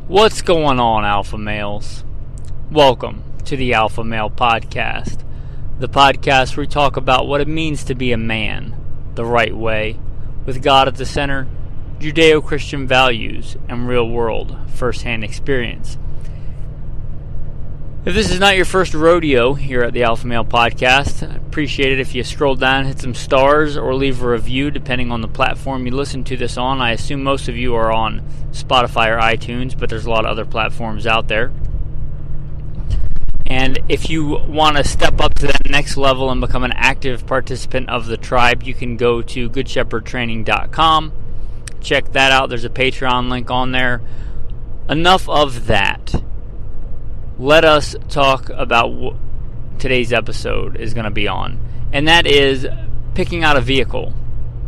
What's going on, Alpha Males? Welcome to the Alpha Male Podcast, the podcast where we talk about what it means to be a man the right way, with God at the center, Judeo-Christian values, and real-world first-hand experience. If this is not your first rodeo here at the Alpha Male Podcast, I'd appreciate it if you scroll down, hit some stars, or leave a review depending on the platform you listen to this on. I assume most of you are on Spotify or iTunes, but there's a lot of other platforms out there. And if you want to step up to that next level and become an active participant of the tribe, you can go to goodshepherdtraining.com. Check that out. There's a Patron link on there. Enough of that. Let us talk about what today's episode is going to be on. And that is picking out a vehicle,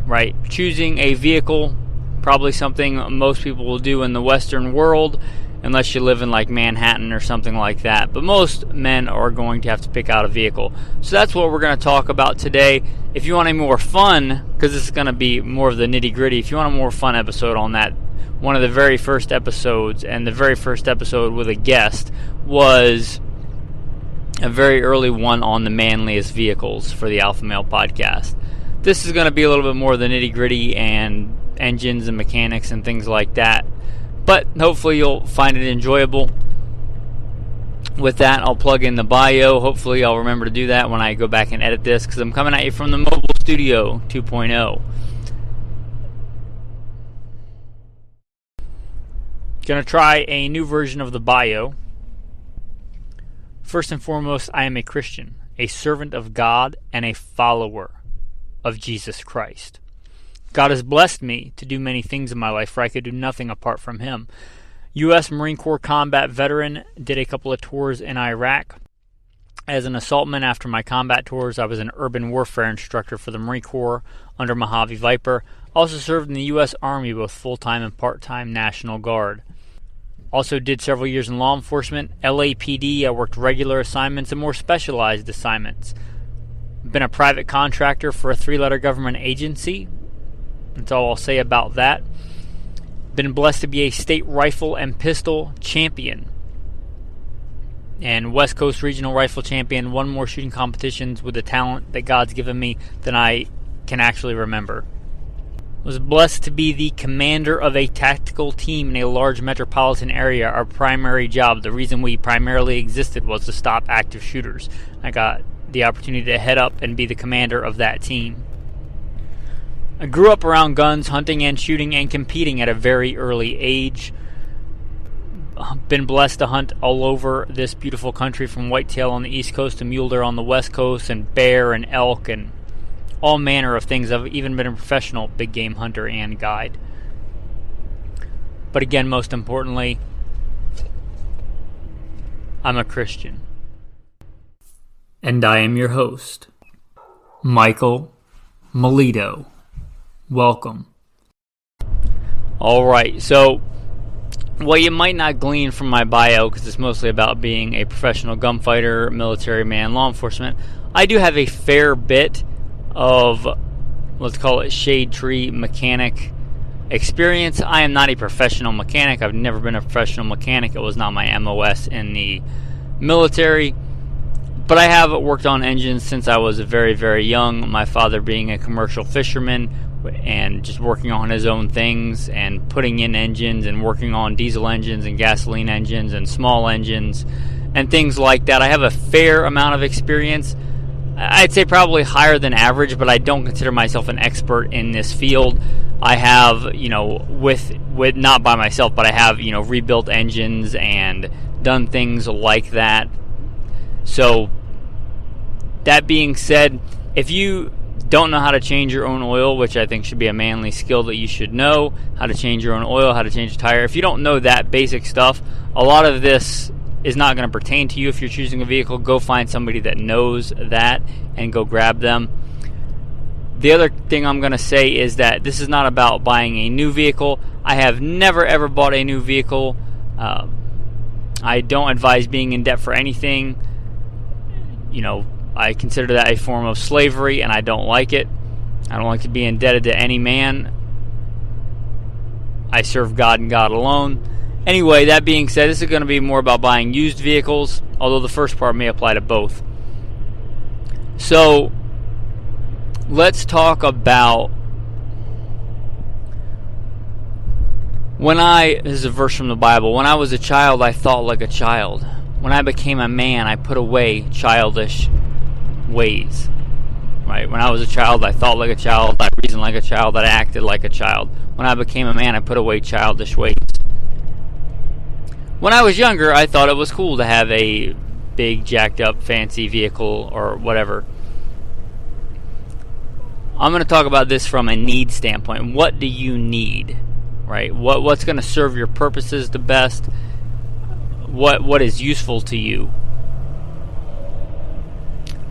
right? Choosing a vehicle, probably something most people will do in the Western world, unless you live in like Manhattan or something like that. But most men are going to have to pick out a vehicle. So that's what we're going to talk about today. If you want a more fun, because this is going to be more of the nitty gritty, if you want a more fun episode on that, one of the very first episodes, and the very first episode with a guest, was a very early one on the manliest vehicles for the Alpha Male Podcast. This is going to be a little bit more of the nitty gritty and engines and mechanics and things like that. But hopefully you'll find it enjoyable. With that, I'll plug in the bio. Hopefully I'll remember to do that when I go back and edit this, because I'm coming at you from the Mobile Studio 2.0. Going to try a new version of the bio. First and foremost, I am a Christian, a servant of God, and a follower of Jesus Christ. God has blessed me to do many things in my life, for I could do nothing apart from Him. U.S. Marine Corps combat veteran, did a couple of tours in Iraq. As an assaultman after my combat tours, I was an urban warfare instructor for the Marine Corps under Mojave Viper. Also served in the U.S. Army, both full-time and part-time National Guard. Also did several years in law enforcement, LAPD. I worked regular assignments and more specialized assignments. Been a private contractor for a 3-letter government agency. That's all I'll say about that. Been blessed to be a state rifle and pistol champion. And West Coast Regional Rifle Champion. Won more shooting competitions with the talent that God's given me than I can actually remember. Was blessed to be the commander of a tactical team in a large metropolitan area. Our primary job, the reason we primarily existed, was to stop active shooters. I got the opportunity to head up and be the commander of that team. I grew up around guns, hunting and shooting and competing at a very early age. Been blessed to hunt all over this beautiful country, from whitetail on the East Coast to mule deer on the West Coast, and bear and elk and all manner of things. I've even been a professional big game hunter and guide. But again, most importantly, I'm a Christian. And I am your host, Michael Melito. Welcome. Alright, so what you might not glean from my bio, because it's mostly about being a professional gunfighter, military man, law enforcement, I do have a fair bit of, let's call it, shade tree mechanic experience. I am not a professional mechanic. I've never been a professional mechanic. It was not my MOS in the military. But I have worked on engines since I was very, very young. My father being a commercial fisherman and just working on his own things and putting in engines and working on diesel engines and gasoline engines and small engines and things like that. I have a fair amount of experience. I'd say probably higher than average, but I don't consider myself an expert in this field. I have, with not by myself, but I have, rebuilt engines and done things like that. So, that being said, if you don't know how to change your own oil, which I think should be a manly skill that you should know, how to change your own oil, how to change a tire, if you don't know that basic stuff, a lot of this is not going to pertain to you. If you're choosing a vehicle, go find somebody that knows that and go grab them. The other thing I'm going to say is that this is not about buying a new vehicle. I have never ever bought a new vehicle. I don't advise being in debt for anything. I consider that a form of slavery, and I don't like it. I don't like to be indebted to any man. I serve God and God alone. Anyway, that being said, this is going to be more about buying used vehicles, although the first part may apply to both. So, let's talk about this is a verse from the Bible. When I was a child, I thought like a child. When I became a man, I put away childish ways. Right? When I was a child, I thought like a child, I reasoned like a child, I acted like a child. When I became a man, I put away childish ways. When I was younger, I thought it was cool to have a big, jacked up, fancy vehicle or whatever. I'm going to talk about this from a need standpoint. What do you need? Right? What's going to serve your purposes the best? What is useful to you?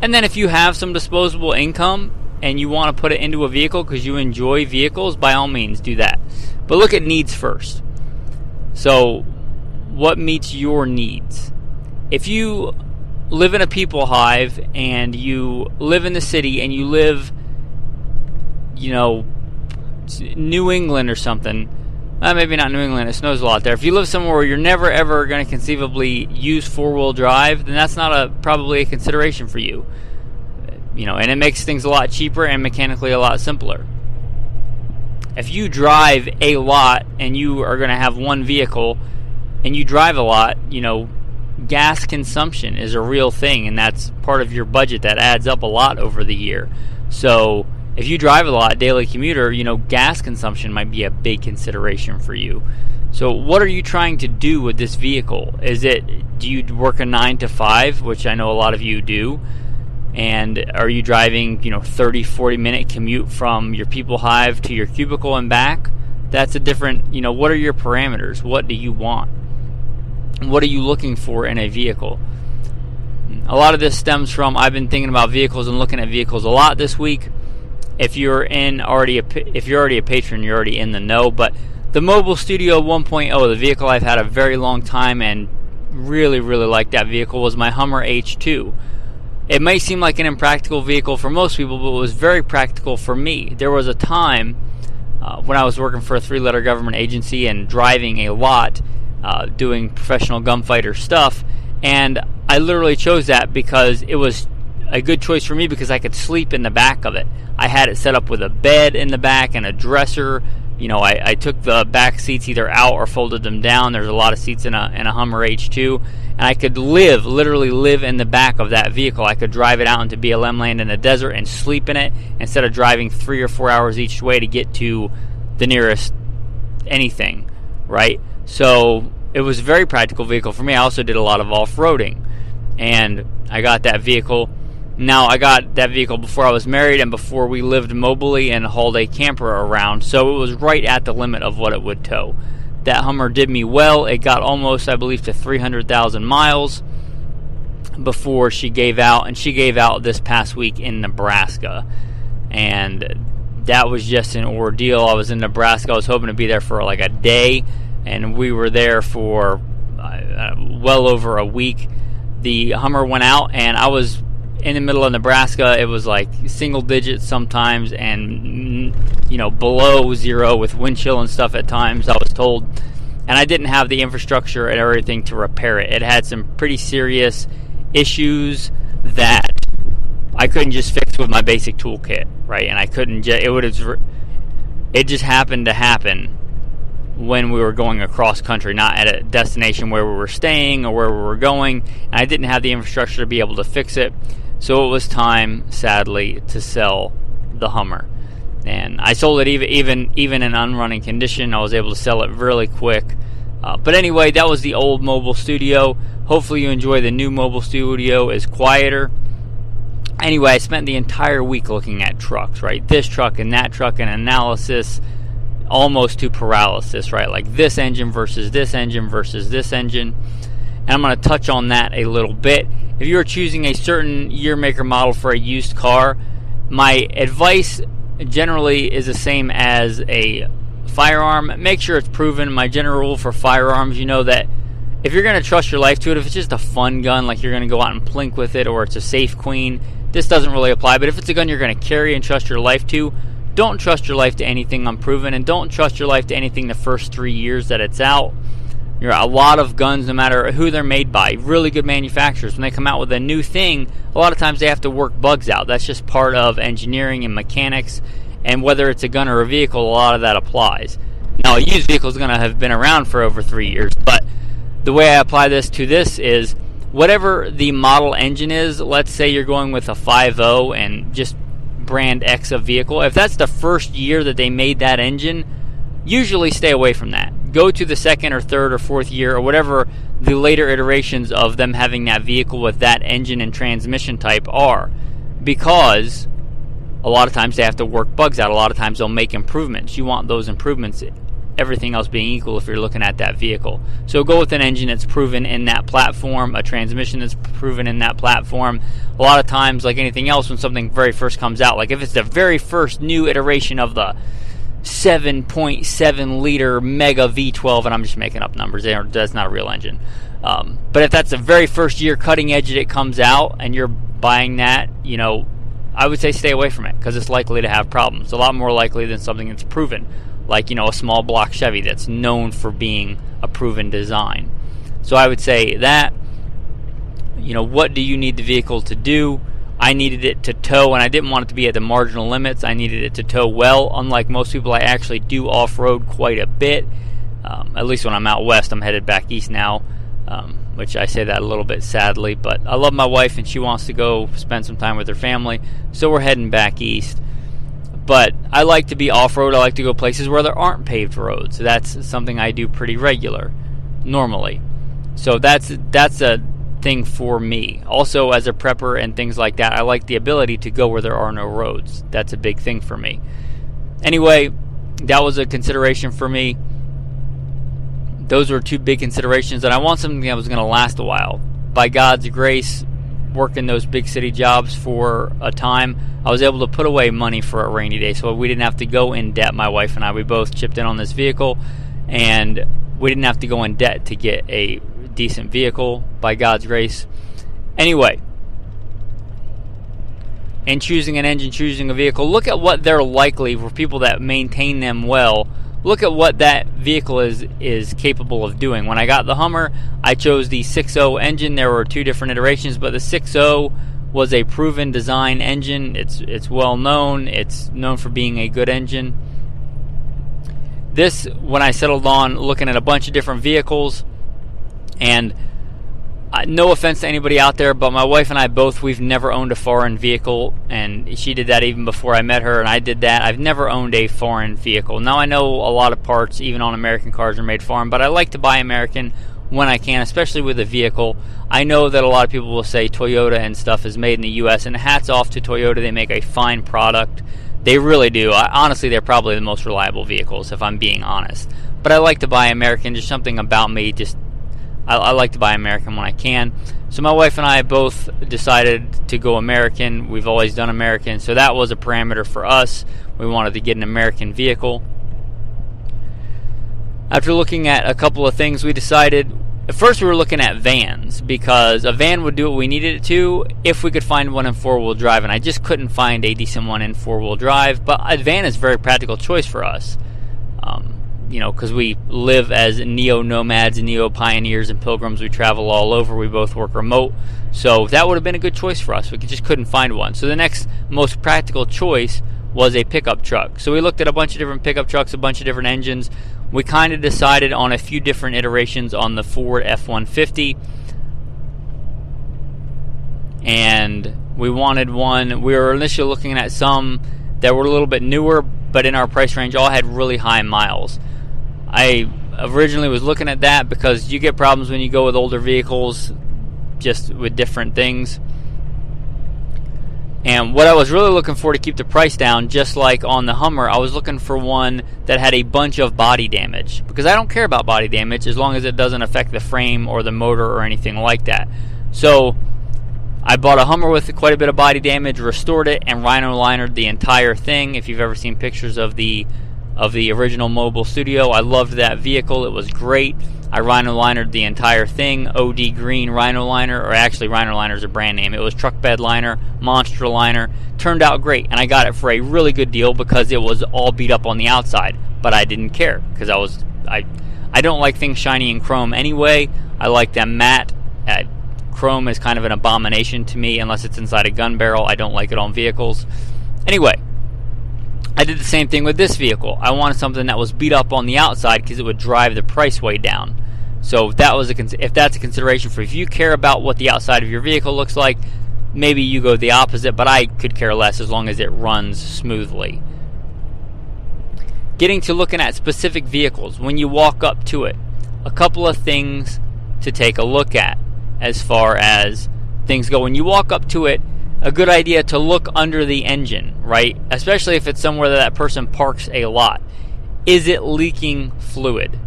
And then if you have some disposable income and you want to put it into a vehicle because you enjoy vehicles, by all means do that. But look at needs first. So, what meets your needs? If you live in a people hive and you live in the city and you live, New England or something, maybe not New England, it snows a lot there. If you live somewhere where you're never ever going to conceivably use four-wheel drive, then that's not probably a consideration for you. And it makes things a lot cheaper and mechanically a lot simpler. If you drive a lot and you are going to have one vehicle and you drive a lot, gas consumption is a real thing, and that's part of your budget that adds up a lot over the year. So if you drive a lot, daily commuter, gas consumption might be a big consideration for you. So what are you trying to do with this vehicle? Do you work a 9 to 5, which I know a lot of you do? And are you driving, 30, 40-minute commute from your people hive to your cubicle and back? That's a different, what are your parameters? What do you want? What are you looking for in a vehicle? A lot of this stems from I've been thinking about vehicles and looking at vehicles a lot this week. If you're already a patron, you're already in the know. But the Mobile Studio 1.0, the vehicle I've had a very long time and really, really like that vehicle, was my Hummer H2. It may seem like an impractical vehicle for most people, but it was very practical for me. There was a time when I was working for a 3-letter government agency and driving a lot, doing professional gunfighter stuff, and I literally chose that because it was a good choice for me because I could sleep in the back of it. I had it set up with a bed in the back and a dresser. I took the back seats either out or folded them down. There's a lot of seats in a Hummer H2, and I could literally live in the back of that vehicle. I could drive it out into BLM land in the desert and sleep in it instead of driving 3 or 4 hours each way to get to the nearest anything, right? So it was a very practical vehicle for me. I also did a lot of off-roading, and I got that vehicle. Now, I got that vehicle before I was married and before we lived mobily and hauled a camper around, so it was right at the limit of what it would tow. That Hummer did me well. It got almost, I believe, to 300,000 miles before she gave out, and she gave out this past week in Nebraska. And that was just an ordeal. I was in Nebraska. I was hoping to be there for like a day, and we were there for well over a week. The Hummer went out, and I was in the middle of Nebraska. It was like single digits sometimes and below zero with wind chill and stuff at times, I was told, and I didn't have the infrastructure and everything to repair it. It had some pretty serious issues that I couldn't just fix with my basic toolkit, right? And I couldn't it just happened to happen when we were going across country, not at a destination where we were staying or where we were going, and I didn't have the infrastructure to be able to fix it. So it was time, sadly, to sell the Hummer. And I sold it even in unrunning condition. I was able to sell it really quick. But anyway, that was the old Mobile Studio. Hopefully you enjoy the new Mobile Studio. It's quieter. Anyway, I spent the entire week looking at trucks, right? This truck and that truck and analysis, almost to paralysis, right? Like this engine versus this engine versus this engine. And I'm going to touch on that a little bit. If you are choosing a certain year, make, or model for a used car, my advice generally is the same as a firearm. Make sure it's proven. My general rule for firearms, that if you're going to trust your life to it, if it's just a fun gun, like you're going to go out and plink with it, or it's a safe queen, this doesn't really apply. But if it's a gun you're going to carry and trust your life to, don't trust your life to anything unproven, and don't trust your life to anything the first 3 years that it's out. A lot of guns, no matter who they're made by, really good manufacturers, when they come out with a new thing, a lot of times they have to work bugs out. That's just part of engineering and mechanics, and whether it's a gun or a vehicle, a lot of that applies. Now, a used vehicle is going to have been around for over 3 years, but the way I apply this to this is whatever the model engine is. Let's say you're going with a 5.0 and just brand X of vehicle. If that's the first year that they made that engine, usually stay away from that. Go to the second or third or fourth year or whatever the later iterations of them having that vehicle with that engine and transmission type are, because a lot of times they have to work bugs out. A lot of times they'll make improvements. You want those improvements, everything else being equal, if you're looking at that vehicle. So go with an engine that's proven in that platform, a transmission that's proven in that platform. A lot of times, like anything else, when something very first comes out, like if it's the very first new iteration of the 7.7 liter mega V12, and I'm just making up numbers, that's not a real engine, but if that's the very first year cutting edge that it comes out and you're buying that, I would say stay away from it, because it's likely to have problems, a lot more likely than something that's proven, like a small block Chevy that's known for being a proven design. So I would say that, what do you need the vehicle to do? I needed it to tow, and I didn't want it to be at the marginal limits. I needed it to tow well. Unlike most people, I actually do off-road quite a bit. At least when I'm out west. I'm headed back east now, which I say that a little bit sadly. But I love my wife, and she wants to go spend some time with her family, so we're heading back east. But I like to be off-road. I like to go places where there aren't paved roads. That's something I do pretty normally. So that's a thing for me. Also, as a prepper and things like that, I like the ability to go where there are no roads. That's a big thing for me. Anyway, that was a consideration for me. Those were two big considerations, and I want something that was going to last a while. By God's grace, working those big city jobs for a time, I was able to put away money for a rainy day, so we didn't have to go in debt. My wife and I, we both chipped in on this vehicle, and we didn't have to go in debt to get a decent vehicle, by God's grace. Anyway, in choosing an engine, choosing a vehicle, look at what they're likely for people that maintain them well. Look at what that vehicle is capable of doing. When I got the Hummer, I chose the 6.0 engine. There were two different iterations, but the 6.0 was a proven design engine. It's well known. It's known for being a good engine. This, when I settled on looking at a bunch of different vehicles, and no offense to anybody out there, but my wife and I both, we've never owned a foreign vehicle, and she did that even before I met her, and I did that. I've never owned a foreign vehicle. Now, I know a lot of parts, even on American cars, are made foreign, but I like to buy American when I can, especially with a vehicle. I know that a lot of people will say Toyota and stuff is made in the U.S., and hats off to Toyota. They make a fine product. They really do. Honestly, they're probably the most reliable vehicles, if I'm being honest. But I like to buy American. Just something about me, I like to buy American when I can. So my wife and I both decided to go American. We've always done American, so that was a parameter for us. We wanted to get an American vehicle. After looking at a couple of things, we decided, at first we were looking at vans, because a van would do what we needed it to if we could find one in four-wheel drive, and I just couldn't find a decent one in four-wheel drive. But a van is a very practical choice for us. Because we live as neo-nomads and neo-pioneers and pilgrims. We travel all over. We both work remote. So that would have been a good choice for us. We just couldn't find one. So the next most practical choice was a pickup truck. So we looked at a bunch of different pickup trucks, a bunch of different engines. We kind of decided on a few different iterations on the Ford F-150. And we wanted one. We were initially looking at some that were a little bit newer, but in our price range all had really high miles. I originally was looking at that because you get problems when you go with older vehicles, just with different things. And what I was really looking for to keep the price down, just like on the Hummer, I was looking for one that had a bunch of body damage. Because I don't care about body damage as long as it doesn't affect the frame or the motor or anything like that. So I bought a Hummer with quite a bit of body damage, restored it, and rhino-linered the entire thing. If you've ever seen pictures of the original Mobile Studio, I loved that vehicle. It was great. I rhino-linered the entire thing. OD Green Rhino Liner, or actually Rhino Liner is a brand name. It was truck bed liner, monster liner. Turned out great, and I got it for a really good deal because it was all beat up on the outside. But I didn't care because I don't like things shiny and chrome anyway. I like them matte. Chrome is kind of an abomination to me unless it's inside a gun barrel. I don't like it on vehicles. Anyway, I did the same thing with this vehicle. I wanted something that was beat up on the outside because it would drive the price way down. So if that's a consideration for if you care about what the outside of your vehicle looks like, maybe you go the opposite, but I could care less as long as it runs smoothly. Getting to looking at specific vehicles, when you walk up to it, a couple of things to take a look at as far as things go. When you walk up to it, a good idea to look under the engine, right? Especially if it's somewhere that person parks a lot. Is it leaking fluid?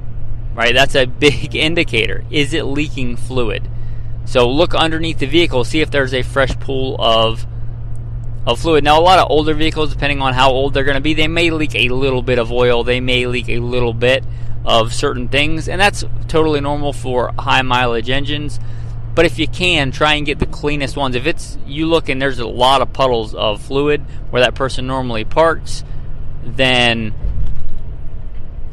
Right? That's a big indicator. Is it leaking fluid? So look underneath the vehicle, see if there's a fresh pool of fluid. Now, a lot of older vehicles, depending on how old they're going to be, they may leak a little bit of oil. They may leak a little bit of certain things, and that's totally normal for high mileage engines. But if you can, try and get the cleanest ones. If it's you look and there's a lot of puddles of fluid where that person normally parks, then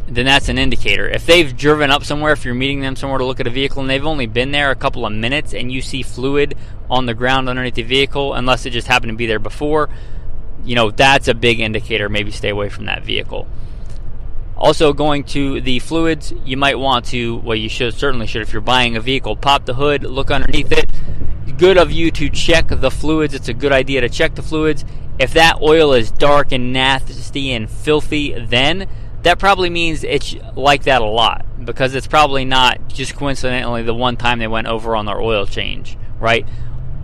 that's an indicator. If they've driven up somewhere, if you're meeting them somewhere to look at a vehicle and they've only been there a couple of minutes and you see fluid on the ground underneath the vehicle, unless it just happened to be there before, that's a big indicator. Maybe stay away from that vehicle. Also, going to the fluids, you might want to, you certainly should if you're buying a vehicle, pop the hood, look underneath it. Good of you to check the fluids. It's a good idea to check the fluids. If that oil is dark and nasty and filthy, then that probably means it's like that a lot, because it's probably not just coincidentally the one time they went over on their oil change, right?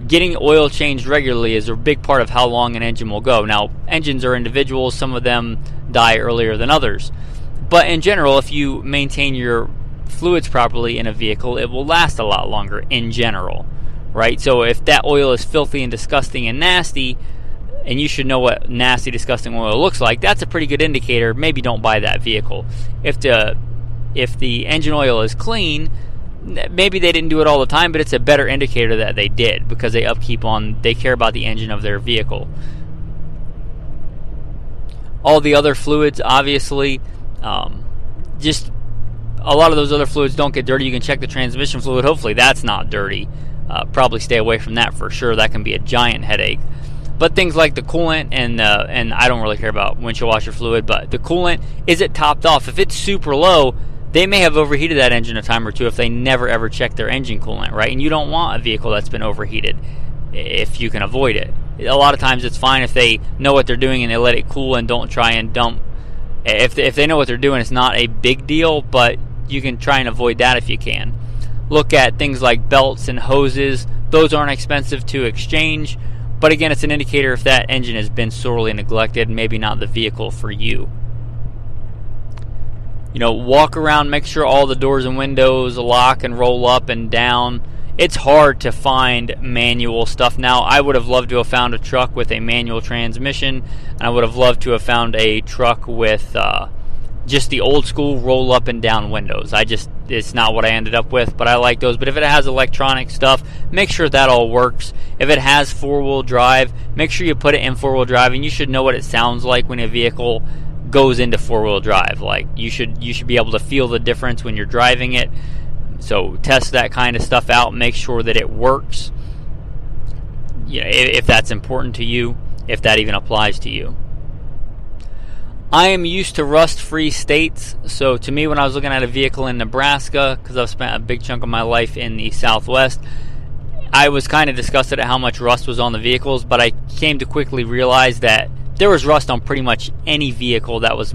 Getting oil changed regularly is a big part of how long an engine will go. Now, engines are individuals. Some of them die earlier than others. But in general, if you maintain your fluids properly in a vehicle, it will last a lot longer in general, right? So if that oil is filthy and disgusting and nasty, and you should know what nasty, disgusting oil looks like, that's a pretty good indicator. Maybe don't buy that vehicle. If the engine oil is clean, maybe they didn't do it all the time, but it's a better indicator that they did, because they care about the engine of their vehicle. All the other fluids, obviously, just a lot of those other fluids don't get dirty. You can check the transmission fluid. Hopefully that's not dirty. Probably stay away from that for sure. That can be a giant headache. But things like the coolant and I don't really care about windshield washer fluid, but the coolant, is it topped off? If it's super low, they may have overheated that engine a time or two if they never ever check their engine coolant, right? And you don't want a vehicle that's been overheated if you can avoid it. A lot of times it's fine if they know what they're doing and they let it cool and don't try and dump. If they know what they're doing, it's not a big deal, but you can try and avoid that if you can. Look at things like belts and hoses. Those aren't expensive to exchange, but again, it's an indicator if that engine has been sorely neglected, maybe not the vehicle for you. Walk around, make sure all the doors and windows lock and roll up and down. It's hard to find manual stuff now. I would have loved to have found a truck with a manual transmission, and I would have loved to have found a truck with just the old school roll up and down windows. It's not what I ended up with, but I like those. But if it has electronic stuff, make sure that all works. If it has four-wheel drive, make sure you put it in four-wheel drive, and you should know what it sounds like when a vehicle goes into four-wheel drive. Like you should be able to feel the difference when you're driving it. So test that kind of stuff out. Make sure that it works. If that's important to you, if that even applies to you. I am used to rust-free states. So to me, when I was looking at a vehicle in Nebraska, because I've spent a big chunk of my life in the Southwest, I was kind of disgusted at how much rust was on the vehicles, but I came to quickly realize that there was rust on pretty much any vehicle that was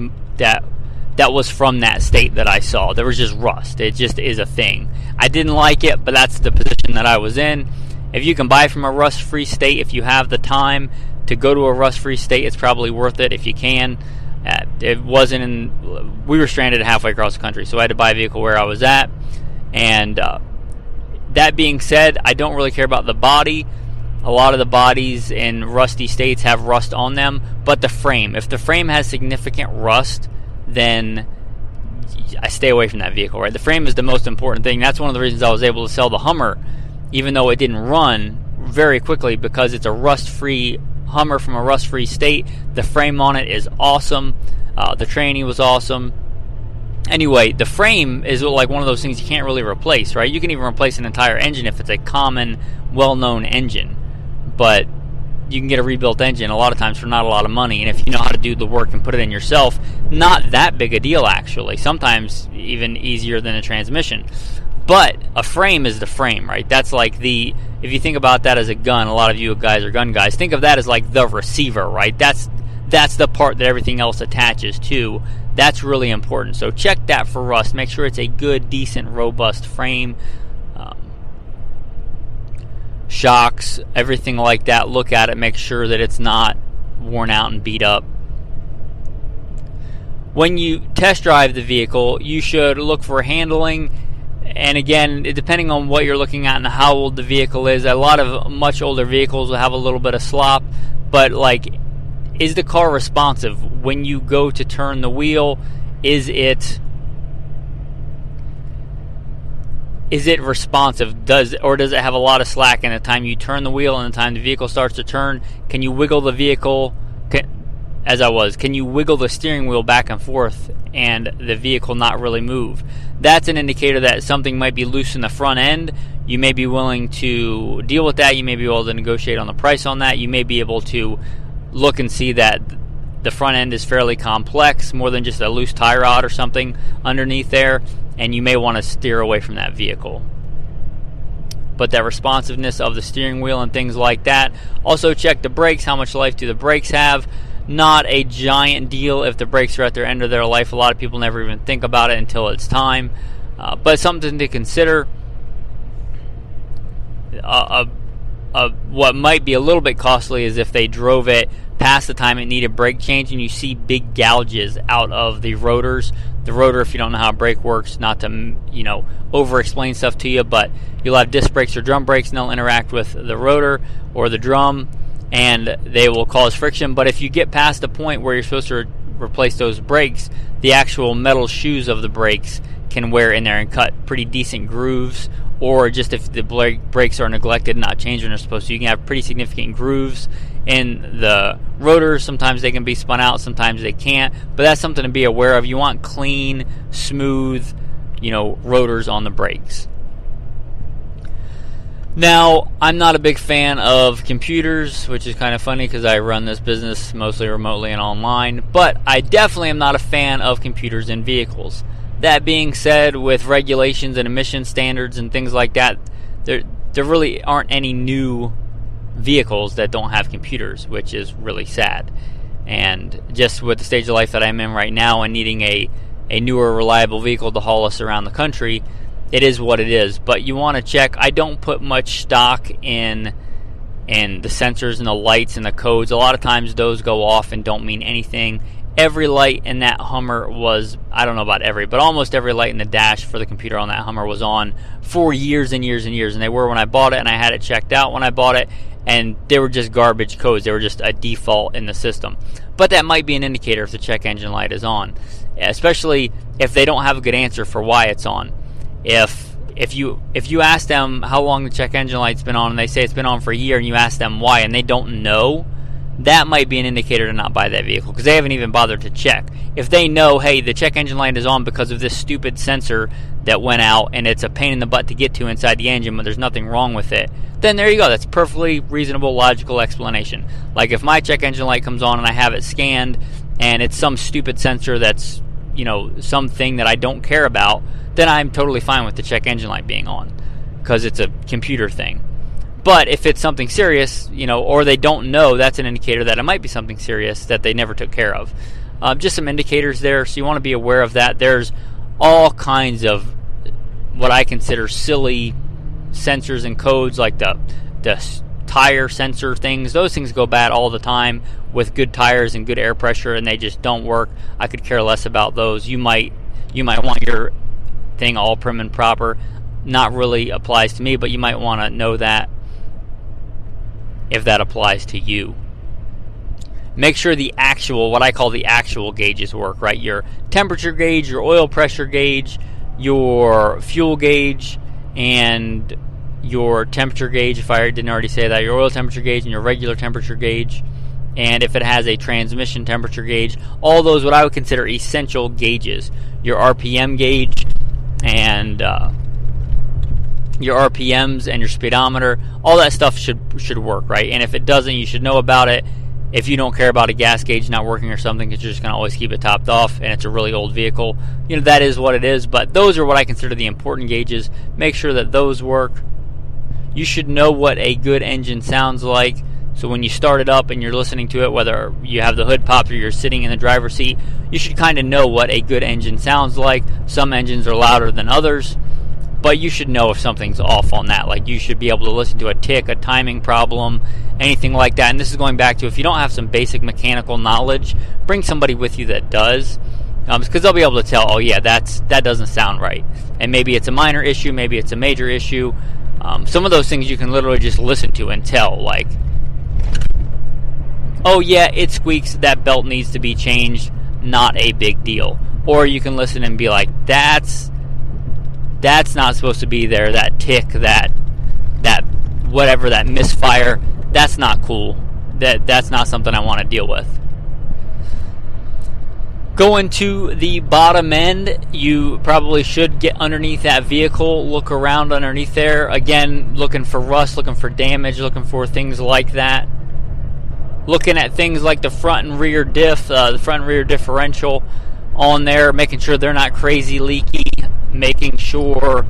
from that state that I saw. There was just rust. It just is a thing. I didn't like it, but that's the position that I was in. If you can buy from a rust-free state, if you have the time to go to a rust-free state, it's probably worth it if you can. We were stranded halfway across the country, so I had to buy a vehicle where I was at. And that being said, I don't really care about the body. A lot of the bodies in rusty states have rust on them, but the frame. If the frame has significant rust, then I stay away from that vehicle, right? The frame is the most important thing. That's one of the reasons I was able to sell the Hummer, even though it didn't run very quickly, because it's a rust-free Hummer from a rust-free state. The frame on it is awesome. The training was awesome. Anyway, the frame is like one of those things you can't really replace, right? You can even replace an entire engine if it's a common, well-known engine. But you can get a rebuilt engine a lot of times for not a lot of money. And if you know how to do the work and put it in yourself, not that big a deal, actually. Sometimes even easier than a transmission. But a frame is the frame, right? That's like if you think about that as a gun, a lot of you guys are gun guys, think of that as like the receiver, right? That's the part that everything else attaches to. That's really important. So check that for rust. Make sure it's a good, decent, robust frame. Shocks, everything like that. Look at it. Make sure that it's not worn out and beat up. When you test drive the vehicle, you should look for handling. And again, depending on what you're looking at and how old the vehicle is, a lot of much older vehicles will have a little bit of slop. But like, is the car responsive? When you go to turn the wheel, is it responsive? Does it have a lot of slack in the time you turn the wheel and the time the vehicle starts to turn? Can you wiggle the vehicle, can you wiggle the steering wheel back and forth and the vehicle not really move? That's an indicator that something might be loose in the front end. You may be willing to deal with that. You may be able to negotiate on the price on that. You may be able to look and see that the front end is fairly complex, more than just a loose tie rod or something underneath there, and you may want to steer away from that vehicle. But that responsiveness of the steering wheel and things like that. Also check the brakes. How much life do the brakes have? Not a giant deal if the brakes are at their end of their life. A lot of people never even think about it until it's time. But something to consider. What might be a little bit costly is if they drove it past the time it needed brake change and you see big gouges out of the rotors. The rotor, if you don't know how a brake works, not to over-explain stuff to you, but you'll have disc brakes or drum brakes and they'll interact with the rotor or the drum and they will cause friction. But if you get past the point where you're supposed to replace those brakes, the actual metal shoes of the brakes can wear in there and cut pretty decent grooves. Or just if the brakes are neglected and not changed when they're supposed to, you can have pretty significant grooves in the rotors. Sometimes they can be spun out, sometimes they can't. But that's something to be aware of. You want clean, smooth, rotors on the brakes. Now, I'm not a big fan of computers, which is kind of funny because I run this business mostly remotely and online. But I definitely am not a fan of computers in vehicles. That being said, with regulations and emission standards and things like that, there really aren't any new vehicles that don't have computers, which is really sad. And just with the stage of life that I'm in right now and needing a newer, reliable vehicle to haul us around the country, it is what it is. But you want to check. I don't put much stock in the sensors and the lights and the codes. A lot of times those go off and don't mean anything. Every light in that Hummer was, I don't know about every, but almost every light in the dash for the computer on that Hummer was on for years and years and years. And they were when I bought it, and I had it checked out when I bought it, and they were just garbage codes. They were just a default in the system. But that might be an indicator if the check engine light is on, especially if they don't have a good answer for why it's on. If you ask them how long the check engine light's been on, and they say it's been on for a year, and you ask them why, and they don't know, that might be an indicator to not buy that vehicle because they haven't even bothered to check. If they know, hey, the check engine light is on because of this stupid sensor that went out and it's a pain in the butt to get to inside the engine, but there's nothing wrong with it, then there you go. That's perfectly reasonable, logical explanation. Like if my check engine light comes on and I have it scanned and it's some stupid sensor that's, something that I don't care about, then I'm totally fine with the check engine light being on because it's a computer thing. But if it's something serious, or they don't know, that's an indicator that it might be something serious that they never took care of. Just some indicators there, so you want to be aware of that. There's all kinds of what I consider silly sensors and codes, like the tire sensor things. Those things go bad all the time with good tires and good air pressure, and they just don't work. I could care less about those. You might want your thing all prim and proper. Not really applies to me, but you might want to know that if that applies to you. Make sure what I call the actual gauges work, right? Your temperature gauge, your oil pressure gauge, your fuel gauge, and your temperature gauge, if I didn't already say that, your oil temperature gauge and your regular temperature gauge, and if it has a transmission temperature gauge. All those what I would consider essential gauges. Your RPM gauge and your RPMs and your speedometer, all that stuff should work, right? And if it doesn't, you should know about it. If you don't care about a gas gauge not working or something, because you're just going to always keep it topped off and it's a really old vehicle, that is what it is. But those are what I consider the important gauges. Make sure that those work. You should know what a good engine sounds like. So when you start it up and you're listening to it, whether you have the hood popped or you're sitting in the driver's seat, you should kind of know what a good engine sounds like. Some engines are louder than others, but you should know if something's off on that. Like, you should be able to listen to a tick, a timing problem, anything like that. And this is going back to, if you don't have some basic mechanical knowledge, bring somebody with you that does, because they'll be able to tell, oh yeah, that doesn't sound right. And maybe it's a minor issue, maybe it's a major issue. Some of those things you can literally just listen to and tell, like, oh yeah, it squeaks, that belt needs to be changed, not a big deal. Or you can listen and be like, that's not supposed to be there, that tick, that whatever, that misfire, that's not cool. That's not something I want to deal with. Going to the bottom end, you probably should get underneath that vehicle, look around underneath there. Again, looking for rust, looking for damage, looking for things like that. Looking at things like the front and rear diff, the front and rear differential on there, making sure they're not crazy leaky, making sure,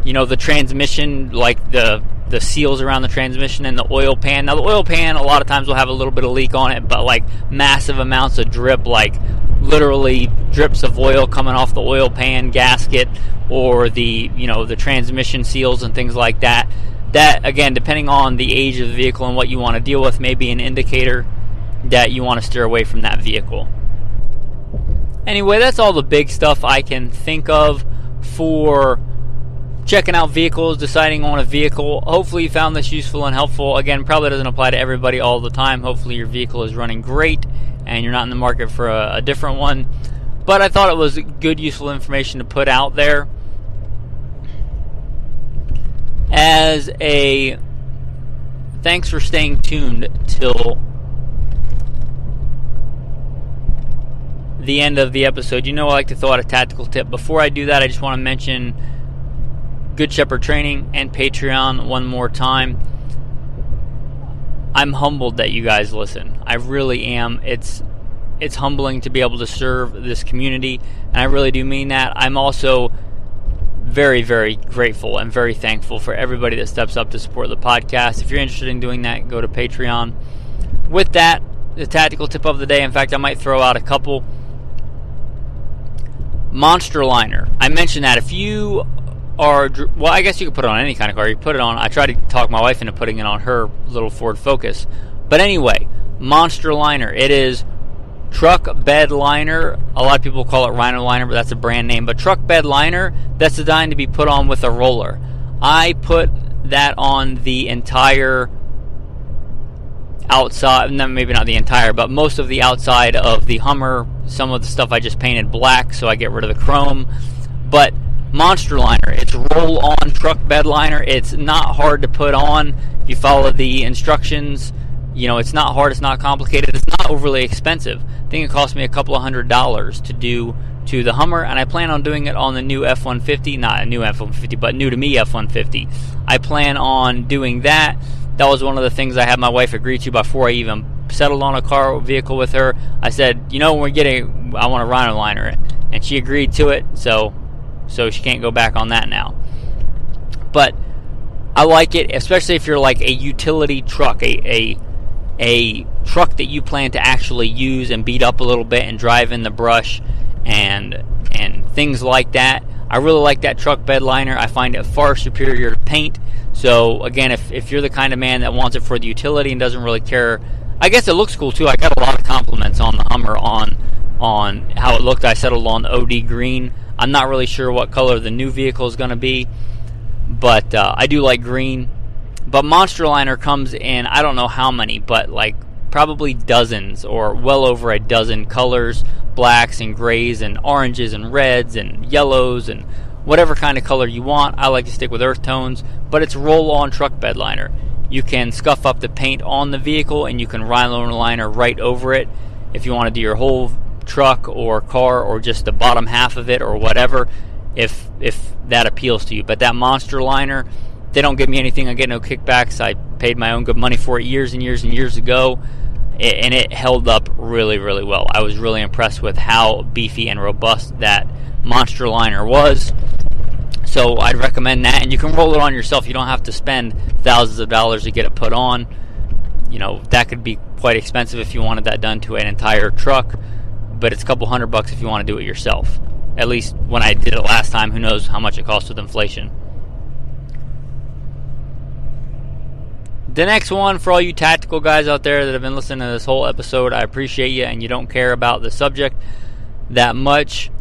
the transmission, like the seals around the transmission and the oil pan. Now, the oil pan, a lot of times will have a little bit of leak on it, but like massive amounts of drip, like literally drips of oil coming off the oil pan gasket, or the transmission seals and things like that. That, again, depending on the age of the vehicle and what you want to deal with, may be an indicator that you want to steer away from that vehicle. Anyway, that's all the big stuff I can think of for checking out vehicles, deciding on a vehicle. Hopefully you found this useful and helpful. Again, probably doesn't apply to everybody all the time. Hopefully your vehicle is running great and you're not in the market for a different one. But I thought it was good, useful information to put out there. As a thanks for staying tuned till the end of the episode. I like to throw out a tactical tip. Before I do that, I just want to mention Good Shepherd Training and Patreon one more time. I'm humbled that you guys listen. I really am. It's humbling to be able to serve this community, and I really do mean that. I'm also very, very grateful and very thankful for everybody that steps up to support the podcast. If you're interested in doing that, go to Patreon. With that, the tactical tip of the day, in fact, I might throw out a couple. Monster liner. I mentioned that if you are, well, I guess you could put it on any kind of car. You put it on, I tried to talk my wife into putting it on her little Ford Focus. But anyway, Monster liner. It is truck bed liner. A lot of people call it Rhino liner, but that's a brand name. But truck bed liner, that's designed to be put on with a roller. I put that on the entire outside, maybe not the entire, but most of the outside of the Hummer. Some of the stuff I just painted black, so I get rid of the chrome. But Monster liner, it's roll-on truck bed liner. It's not hard to put on. If you follow the instructions, it's not hard, it's not complicated, it's not overly expensive. I think it cost me a couple of $100s to do to the Hummer, and I plan on doing it on the new F-150, not a new F-150, but new to me F-150. I plan on doing that. That was one of the things I had my wife agree to before I even settled on a vehicle with her. I said, when we're getting, I want a Rhino liner it, and she agreed to it, so she can't go back on that now. But I like it, especially if you're like a utility truck, a truck that you plan to actually use and beat up a little bit and drive in the brush and things like that. I really like that truck bed liner. I find it far superior to paint. So again, if you're the kind of man that wants it for the utility and doesn't really care, I guess it looks cool too. I got a lot of compliments on the Hummer on how it looked. I settled on OD green. I'm not really sure what color the new vehicle is going to be, but I do like green. But Monster liner comes in, I don't know how many, but like probably dozens or well over a dozen colors, blacks and grays and oranges and reds and yellows and whatever kind of color you want. I like to stick with earth tones, but it's roll-on truck bed liner. You can scuff up the paint on the vehicle, and you can rhino liner right over it if you want to do your whole truck or car or just the bottom half of it or whatever, if that appeals to you. But that monster liner, they don't give me anything. I get no kickbacks. I paid my own good money for it years and years and years ago, and it held up really, really well. I was really impressed with how beefy and robust that monster liner was. So I'd recommend that, and you can roll it on yourself. You don't have to spend thousands of dollars to get it put on. You know, that could be quite expensive if you wanted that done to an entire truck, but it's a couple $100 if you want to do it yourself. At least when I did it last time, who knows how much it costs with inflation. The next one, for all you tactical guys out there that have been listening to this whole episode, I appreciate you, and you don't care about the subject that much.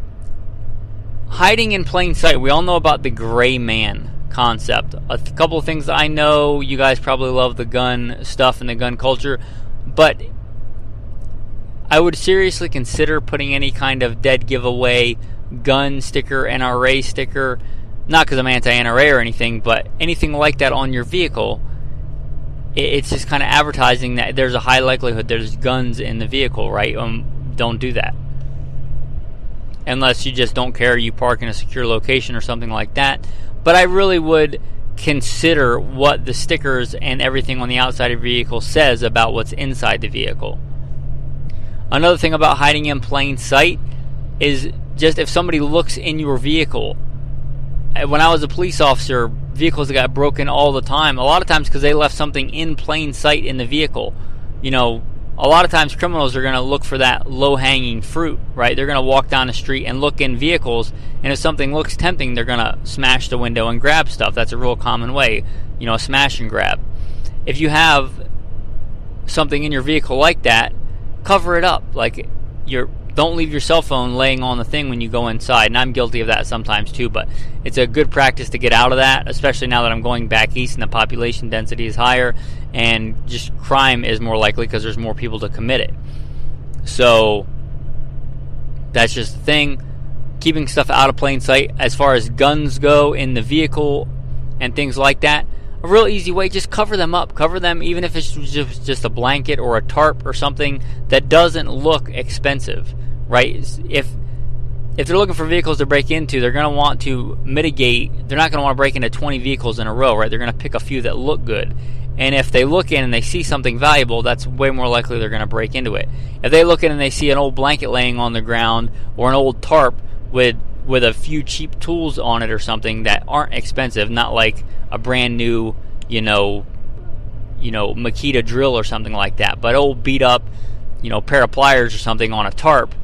Hiding in plain sight. We all know about the gray man concept. A couple of things I know, you guys probably love the gun stuff and the gun culture, but I would seriously consider putting any kind of dead giveaway gun sticker, NRA sticker, not because I'm anti-NRA or anything, but anything like that on your vehicle. It's just kind of advertising that there's a high likelihood there's guns in the vehicle, right? Don't do that. Unless you just don't care, you park in a secure location or something like that. But I really would consider what the stickers and everything on the outside of your vehicle says about what's inside the vehicle. Another thing about hiding in plain sight is just if somebody looks in your vehicle. When I was a police officer, vehicles got broken all the time. A lot of times because they left something in plain sight in the vehicle. You know, a lot of times criminals are going to look for that low-hanging fruit, right? They're going to walk down the street and look in vehicles, and if something looks tempting, they're going to smash the window and grab stuff. That's a real common way, you know, smash and grab. If you have something in your vehicle like that, cover it up. Like, don't leave your cell phone laying on the thing when you go inside, and I'm guilty of that sometimes too, but it's a good practice to get out of that, especially now that I'm going back east and the population density is higher, and just crime is more likely because there's more people to commit it. So that's just the thing. Keeping stuff out of plain sight. As far as guns go in the vehicle and things like that, a real easy way, just cover them up. Cover them even if it's just a blanket or a tarp or something that doesn't look expensive, right? If they're looking for vehicles to break into, they're going to want to mitigate. They're not going to want to break into 20 vehicles in a row, right? They're going to pick a few that look good. And if they look in and they see something valuable, that's way more likely they're going to break into it. If they look in and they see an old blanket laying on the ground or an old tarp with a few cheap tools on it or something that aren't expensive, not like a brand new, Makita drill or something like that, but old beat up, pair of pliers or something on a tarp,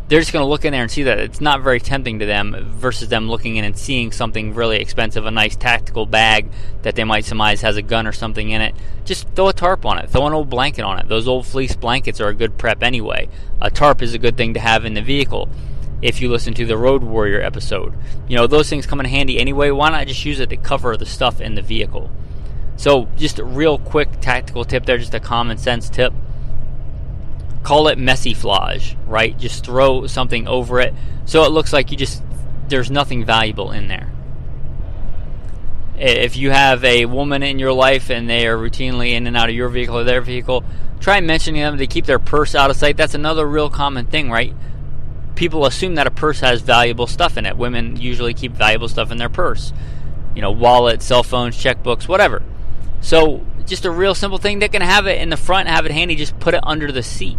they're just going to look in there and see that it's not very tempting to them versus them looking in and seeing something really expensive, a nice tactical bag that they might surmise has a gun or something in it. Just throw a tarp on it. Throw an old blanket on it. Those old fleece blankets are a good prep anyway. A tarp is a good thing to have in the vehicle. If you listen to the Road Warrior episode, those things come in handy anyway. Why not just use it to cover the stuff in the vehicle? So just a real quick tactical tip there, just a common sense tip. Call it messiflage, right? Just throw something over it so it looks like there's nothing valuable in there. If you have a woman in your life and they are routinely in and out of your vehicle or their vehicle, try mentioning them to keep their purse out of sight. That's another real common thing, right? People assume that a purse has valuable stuff in it. Women usually keep valuable stuff in their purse. Wallets, cell phones, checkbooks, whatever. So just a real simple thing. They can have it in the front, have it handy, just put it under the seat.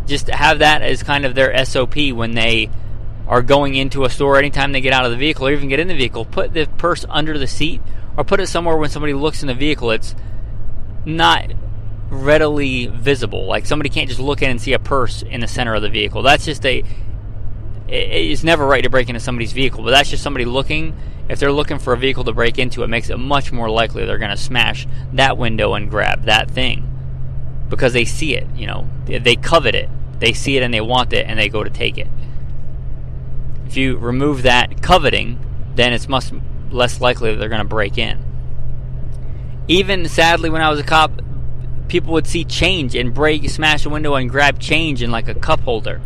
Just have that as kind of their SOP when they are going into a store. Anytime they get out of the vehicle or even get in the vehicle, put the purse under the seat or put it somewhere when somebody looks in the vehicle it's not readily visible. Like somebody can't just look in and see a purse in the center of the vehicle. That's just it's never right to break into somebody's vehicle, but that's just somebody looking. If they're looking for a vehicle to break into, it makes it much more likely they're going to smash that window and grab that thing because they see it, they covet it. They see it and they want it and they go to take it. If you remove that coveting, then it's much less likely that they're going to break in. Even sadly, when I was a cop, people would see change and smash a window and grab change in like a cup holder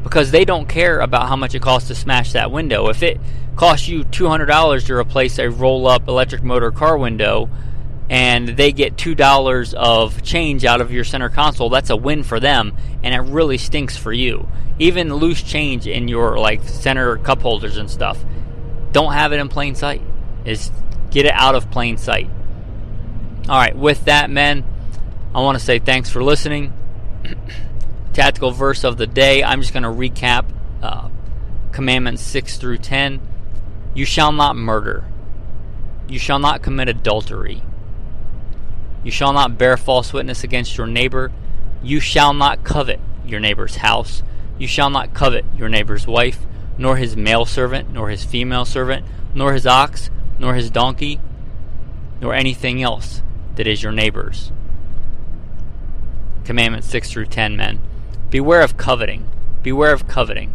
because they don't care about how much it costs to smash that window. If it costs you $200 to replace a roll-up electric motor car window and they get $2 of change out of your center console, that's a win for them, and it really stinks for you. Even loose change in your like center cup holders and stuff, don't have it in plain sight. Is get it out of plain sight. Alright, with that, men, I want to say thanks for listening. Tactical verse of the day, I'm just going to recap Commandments 6 through 10. You shall not murder. You shall not commit adultery. You shall not bear false witness against your neighbor. You shall not covet your neighbor's house. You shall not covet your neighbor's wife, nor his male servant, nor his female servant, nor his ox, nor his donkey, nor anything else that is your neighbor's. Commandments 6 through 10, men. Beware of coveting. Beware of coveting.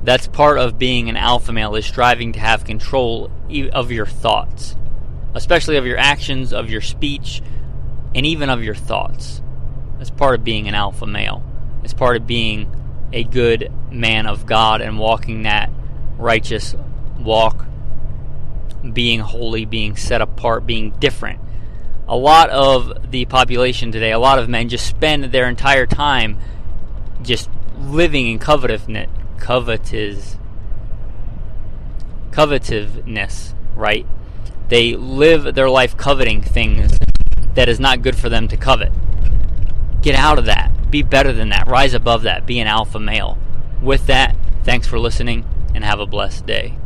That's part of being an alpha male, is striving to have control of your thoughts, especially of your actions, of your speech, and even of your thoughts. That's part of being an alpha male. It's part of being a good man of God and walking that righteous walk, being holy, being set apart, being different. A lot of the population today, a lot of men just spend their entire time just living in covetiveness, right? They live their life coveting things that is not good for them to covet. Get out of that. Be better than that. Rise above that. Be an alpha male. With that, thanks for listening and have a blessed day.